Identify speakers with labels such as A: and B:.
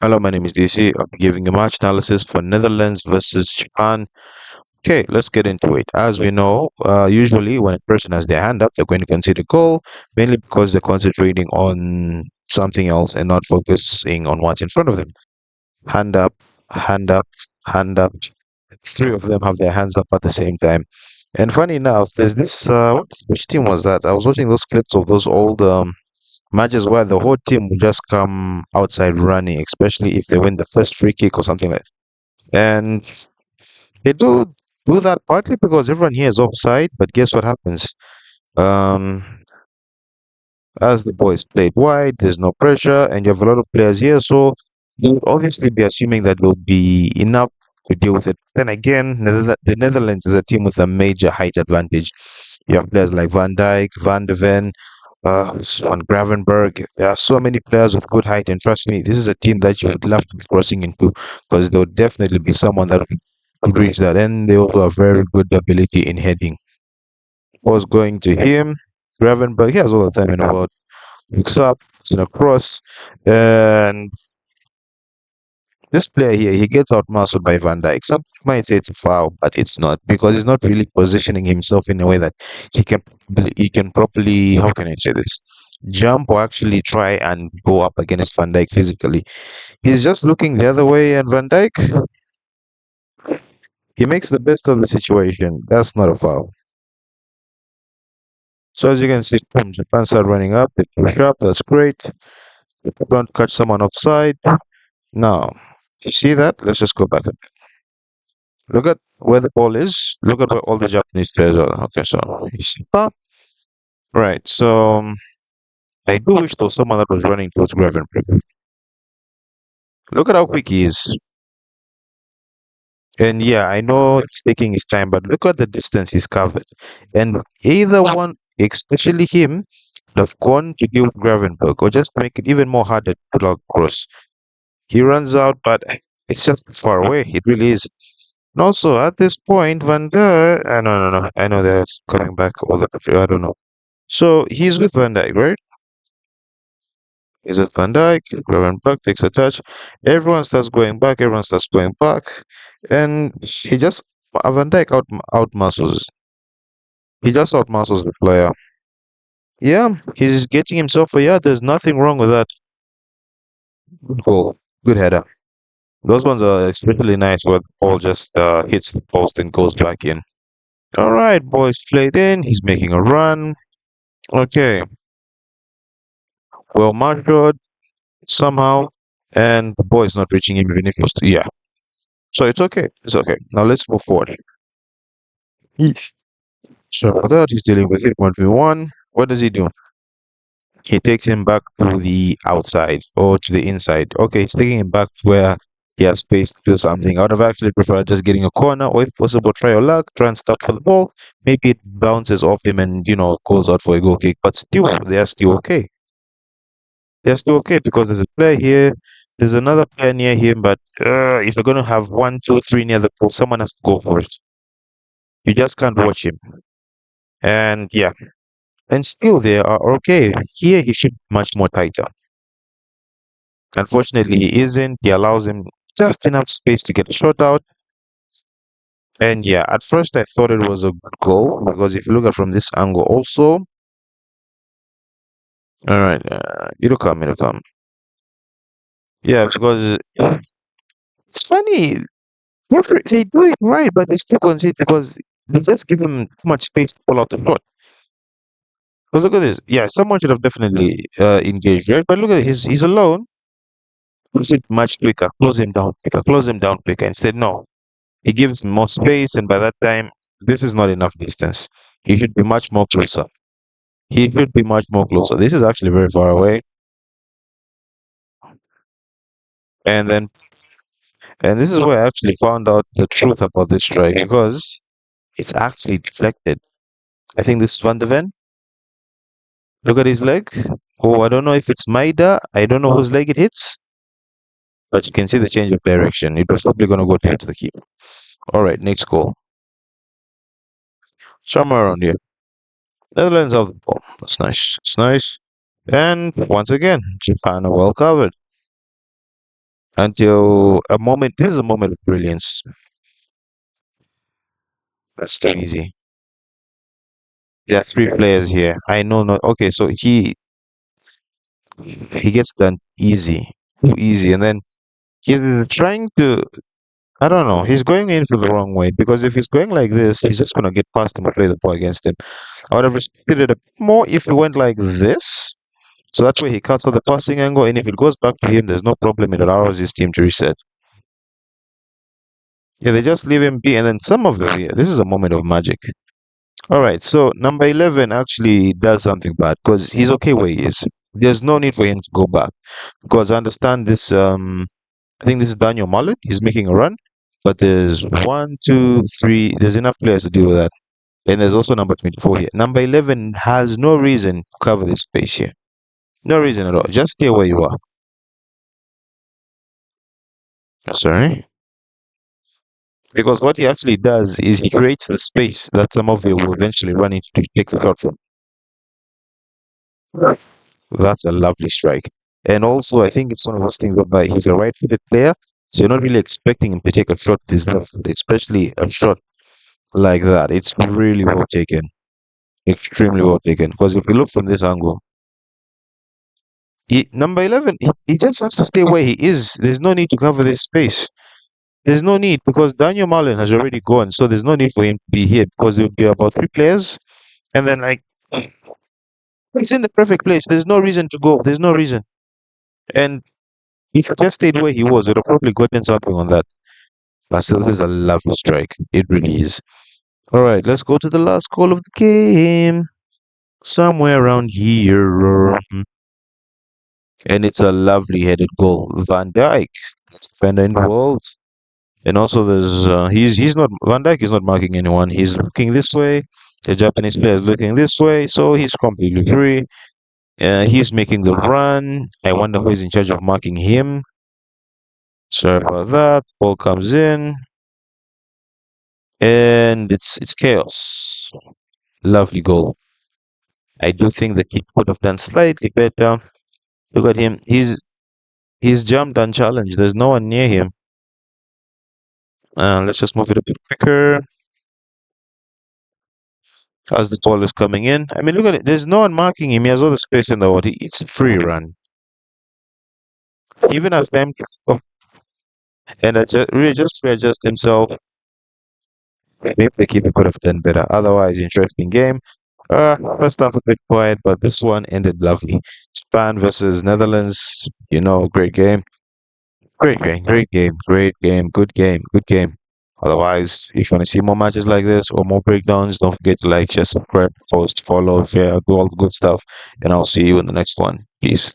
A: Hello, my name is DC. I'll be giving a match analysis for Netherlands versus Japan. Okay, let's get into it. As we know, usually when a person has their hand up, they're going to concede a goal, mainly because they're concentrating on something else and not focusing on what's in front of them. Hand up, hand up, hand up. Three of them have their hands up at the same time. And funny enough, there's this, which team was that? I was watching those clips of those old matches where the whole team will just come outside running, especially if they win the first free kick or something like that. And they do that partly because everyone here is offside, but guess what happens? Um, as the boys played wide, there's no pressure, and you have a lot of players here, so you would obviously be assuming that there'll be enough to deal with it. Then again, the Netherlands is a team with a major height advantage. You have players like Van Dijk, Van de Ven, Van Gravenberg. There are so many players with good height, and trust me, this is a team that you would love to be crossing into because there would definitely be someone that could reach that, and they also have very good ability in heading. Was going to him, Gravenberg. He has all the time in the world. Looks up, it's in a cross, and this player here, he gets outmuscled by Van Dijk. Some might say it's a foul, but it's not because he's not really positioning himself in a way that he can properly. How can I say this? Jump or actually try and go up against Van Dijk physically. He's just looking the other way, and Van Dijk, he makes the best of the situation. That's not a foul. So as you can see, boom, Japan start running up. They push up. That's great. They don't catch someone offside. Now, you see that? Let's just go back. Look at where the ball is. Look at where all the Japanese players are. Okay, so you see, right. So I do wish there was someone that was running towards Gravenberg. Look at how quick he is. And yeah, I know it's taking his time, but look at the distance he's covered. And either one, especially him, would have gone to deal with Gravenberg or just make it even more harder to put out cross. He runs out, but it's just far away. It really is. And also, at this point, Van der, no, no, no. I know that's coming back all the I don't know. So he's with Van Dijk, right? He's with Van Dijk. Gravenberg takes a touch. Everyone starts going back. Everyone starts going back, and he just Van Dijk out muscles. He just out muscles the player. Yeah, he's getting himself a yard. There's nothing wrong with that. Good goal. Good header. Those ones are especially nice where the ball just hits the post and goes back in. All right, boys played in. He's making a run. Okay, well marshaled somehow, and the ball is not reaching him even if he was. Yeah, so it's okay. It's okay. Now let's move forward. Yeesh. So for that, he's dealing with it 1v1. What does he do? He takes him back to the outside or to the inside. Okay, he's taking him back to where he has space to do something. I would have actually preferred just getting a corner, or if possible, try your luck, try and stop for the ball. Maybe it bounces off him and goes out for a goal kick. But still, they are still okay. They're still okay because there's a player here. There's another player near him, but if you're gonna have one, two, three near the post, someone has to go for it. You just can't watch him. And yeah, and still they are okay. Here he should be much more tighter. Unfortunately, he isn't. He allows him just enough space to get a shot out. And yeah, at first I thought it was a good goal because if you look at from this angle also, all right, it'll come, it'll come. Yeah, because it's funny. They do it right, but they still concede because they just give him too much space to pull out the shot. Because look at this. Yeah, someone should have definitely engaged, right? But look at it. He's alone. Close it much quicker. Close him down quicker. Close him down quicker. Instead, no. He gives more space, and by that time, this is not enough distance. He should be much more closer. He should be much more closer. This is actually very far away. And then, and this is where I actually found out the truth about this strike because it's actually deflected. I think this is Van de Ven. Look at his leg. Oh, I don't know if it's Maida. I don't know whose leg it hits, but you can see the change of direction. It was probably going to go to the keeper. All right, next goal. Somewhere around here. Netherlands have the ball. That's nice. It's nice. And once again, Japan are well covered. until a moment. This is a moment of brilliance. That's too easy. There are three players here. I know not. Okay, so he gets done easy, too easy, and then he's trying to. I don't know. He's going in for the wrong way because if he's going like this, he's just gonna get past him and play the ball against him. I would have respected it a bit more if he went like this. So that's where he cuts out the passing angle, and if it goes back to him, there's no problem. It allows his team to reset. Yeah, they just leave him be, and then some of them. Yeah, this is a moment of magic. All right, so number 11 actually does something bad because he's okay where he is. There's no need for him to go back because I understand this. I think this is Daniel Mullen. He's making a run, but there's one, two, three. There's enough players to deal with that. And there's also number 24 here. Number 11 has no reason to cover this space here. No reason at all. Just stay where you are. Sorry. Because what he actually does is he creates the space that some of you will eventually run into to take the shot from. That's a lovely strike. And also, I think it's one of those things whereby he's a right-footed player, so you're not really expecting him to take a shot with his left foot, especially a shot like that. It's really well taken, extremely well taken. Because if you look from this angle, number 11, he just has to stay where he is. There's no need to cover this space. There's no need because Daniel Marlin has already gone, so there's no need for him to be here because it would be about three players, and then like he's in the perfect place. There's no reason to go. There's no reason. And if he just stayed where he was, would have probably gotten something on that. But still, this is a lovely strike. It really is. All right, let's go to the last call of the game. Somewhere around here. And it's a lovely headed goal. Van Dijk, best defender in the world. And also, there's he's not Van Dijk is not marking anyone. He's looking this way. The Japanese player is looking this way, so he's completely free. He's making the run. I wonder who is in charge of marking him. Sorry about that. Ball comes in, and it's chaos. Lovely goal. I do think the keeper could have done slightly better. Look at him. He's jumped unchallenged. There's no one near him. Let's just move it a bit quicker as the ball is coming in. I mean, look at it. There's no one marking him. He has all the space in the world. It's a free run. Even as time to and really just readjust himself. Maybe the keeper could have done better. Otherwise, interesting game. First half a bit quiet, but this one ended lovely. Japan versus Netherlands. Great game. Great game, great game, great game, good game, good game. Otherwise, if you want to see more matches like this or more breakdowns, don't forget to like, share, subscribe, post, follow, share, do all the good stuff. And I'll see you in the next one. Peace.